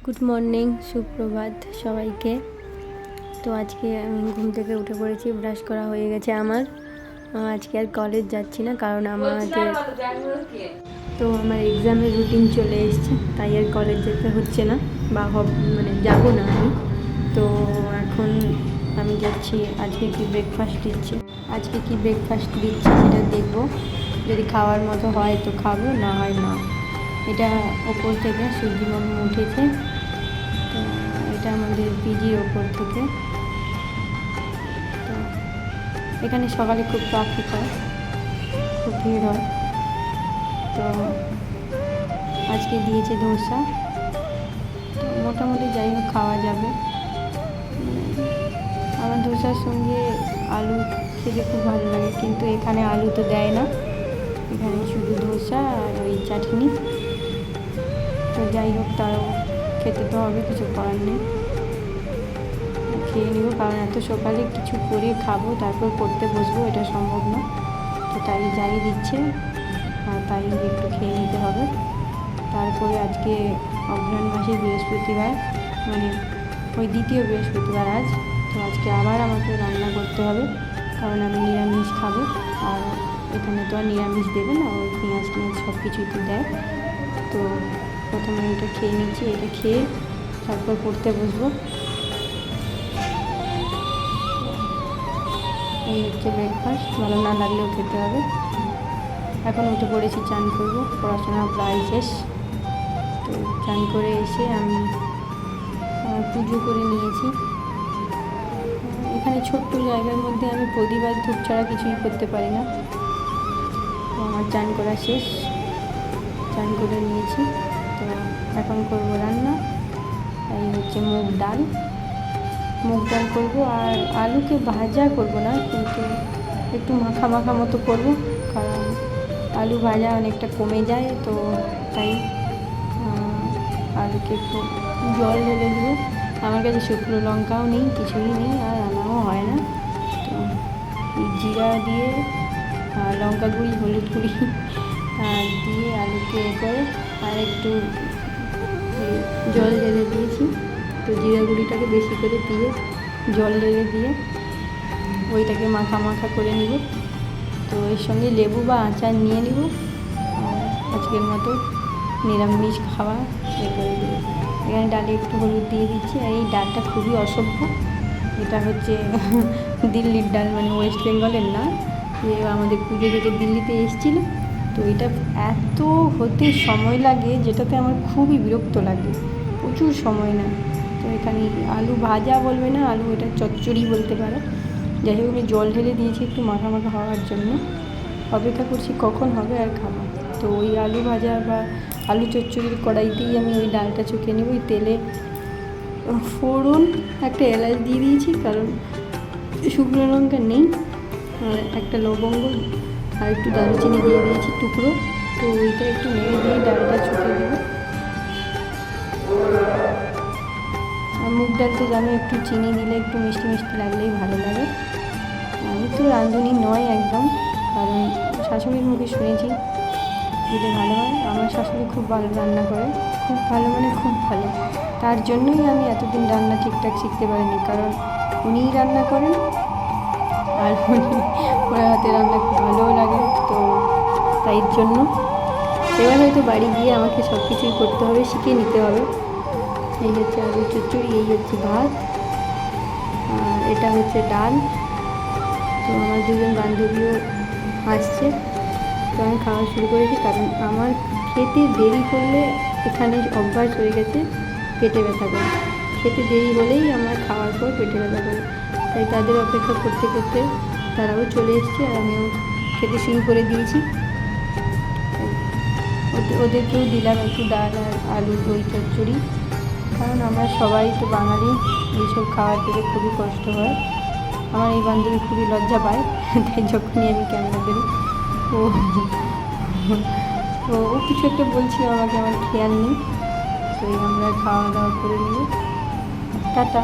Good morning, সুপ্রভাত সবাইকে। তো আজকে আমি ঘুম থেকে উঠে পড়েছি, ব্রাশ করা হয়ে গেছে আমার। আজকে আর কলেজ যাচ্ছি না, কারণ আমার এক্সামের রুটিন চলে এসছে, তাই আর কলেজ যেতে হচ্ছে না বা যাবো না আমি। তো এখন আমি যাচ্ছি, আজকে কি ব্রেকফাস্ট দিচ্ছে সেটা দেখবো। যদি খাওয়ার মতো হয় তো খাবো, না হয় না। এটা ওপর থেকে সূর্যিমামা উঠেছে, তো এটা আমাদের পিজির ওপর থেকে। তো এখানে সকালে খুব ট্রাফিক হয়, খুব ভিড় হয়। তো আজকে দিয়েছে ধোসা, তো মোটামুটি যাই হোক খাওয়া যাবে। আমার ধোসার সঙ্গে আলু খেতে খুব ভালো লাগে, কিন্তু এখানে আলু তো দেয় না, এখানে শুধু ধোসা আর ওই চাটনি। তো যাই হোক, তাও খেতে তো হবে, কিছু করার নেই, খেয়ে নেবো। কারণ এত সকালে কিছু করে খাবো তারপর পড়তে বসবো, এটা সম্ভব না। তো তাই যাই দিচ্ছে তাই একটু খেয়ে নিতে হবে। তারপরে আজকে অগ্রহায়ণ মাসের বৃহস্পতিবার, ওই দ্বিতীয় বৃহস্পতিবার আজ। তো আজকে আবার আমাকে রান্না করতে হবে, কারণ আমি নিরামিষ খাবো। আর এখানে তো আর নিরামিষ দেবে না, ওই পেঁয়াজ সব কিছুই তো দেয়। তো প্রথমে এটা খেয়ে নিচ্ছি, এটা খেয়ে তারপর পড়তে বসবো। এই হচ্ছে ব্রেকফাস্ট, ভালো না লাগলেও খেতে হবে। এখন উঠে পড়েছি, চান করবো, পড়াশোনা প্রায় শেষ। তো চান করে এসে আমি পুজো করে নিয়েছি। এখানে ছোট্ট জায়গার মধ্যে আমি প্রদীপ আর ধূপ ছাড়া কিছুই করতে পারি না। তো আমার চান করা শেষ, চান করে নিয়েছি। তো এখন করবো রান্না। এই হচ্ছে মুগ ডাল করবো, আর আলুকে ভাজা করবো না, কিন্তু একটু মাখা মাখা মতো করবো, কারণ আলু ভাজা অনেকটা কমে যায়। তো তাই আলুকে একটু জল ঢেলে দেবো। আমার কাছে শুকনো লঙ্কাও নেই, কিছুই নেই, আর আনাও হয় না। তো জিরা দিয়ে লঙ্কা গুঁড়ি, হলুদ গুঁড়ি দিয়ে আলুকে করে আর একটু জল ঢেলে দিয়েছি। তো জিরা গুঁড়িটাকে বেশি করে দিয়ে জল ঢেলে দিয়ে ওইটাকে মাখা মাখা করে নিব। তো এর সঙ্গে লেবু বা আচার নিয়ে নিব। আজকের মতো নিরামিষ খাওয়া করে দেবো। এখানে ডালে একটু হলুদ দিয়ে দিচ্ছি। আর এই ডালটা খুবই অসভ্য, এটা হচ্ছে দিল্লির ডাল, ওয়েস্ট বেঙ্গলের না। যে আমাদের পুজো থেকে দিল্লিতে এসেছিলো, তো এটা এত হতে সময় লাগে, যেটাতে আমার খুবই বিরক্ত লাগে, প্রচুর সময় নেয়। তো এখানে আলু ভাজা বলবে না, আলু এটা চচ্চড়ি বলতে পারো। যাই হোক, আমি জল ঢেলে দিয়েছি একটু মাখা মাখা হওয়ার জন্য, অপেক্ষা করছি কখন হবে আর খাবো। তো ওই আলু ভাজা বা আলু চচ্চড়ির কড়াইতেই আমি ওই ডালটা চুকে নেব। ওই তেলে ফোড়ন, একটা এলাচ দিয়ে দিয়েছি, কারণ শুকনো লঙ্কা নেই, আর একটা লবঙ্গ আর একটু দারুচিনি দিয়ে দিয়েছি টুকরো। তো ওইটা একটু নেড়ে দিয়ে ডালটা চুকে দেবো। আর মুগ ডাল তো জানো, একটু চিনি দিলে একটু মিষ্টি মিষ্টি লাগলেই ভালো লাগে। আমি তো রাঁধুনি নয় একদম, কারণ শাশুড়ির মুখে শুনেছি দিলে ভালো হয়। আমার শাশুড়ি খুব ভালো রান্না করে, খুব ভালো, খুব ভালো। তার জন্যই আমি এতদিন রান্না ঠিকঠাক শিখতে পারিনি, কারণ উনিই রান্না করেন, আর ওনার হাতে রান্না খুব ভালোও লাগে। তো তাই জন্য এবার হয়তো বাড়ি গিয়ে আমাকে সব কিছুই করতে হবে, শিখে নিতে হবে। এই হচ্ছে আলু চচ্চড়ি, এই হচ্ছে ভাত, আর এটা হচ্ছে ডাল। তো আমার দুজন বান্ধবীও আসছে, তো আমি খাওয়া শুরু করেছি, কারণ আমার খেতে দেরি করলে এখানে অভ্যাস হয়ে গেছে পেটে ব্যথা করে। খেতে দেরি হলেই আমার খাওয়ার পর পেটে ব্যথা করে, তাই তাদের অপেক্ষা করতে করতে তারাও চলে এসছে, আর আমিও খেতে শুরু করে দিয়েছি। ওদেরকেও দিলাম একটু ডাল আর আলু দই চচ্চড়ি, কারণ আমরা সবাই তো বাঙালি, এইসব খাওয়ার থেকে খুবই কষ্ট হয়। আমার এই বান্ধবী খুবই লজ্জা পায়, তাই যখনই আমি ক্যামেরা দেবো ও কিছু একটা বলছিল আমাকে, আমার খেয়াল নেই। তো আমরা খাওয়া দাওয়া করে নেব, টাটা।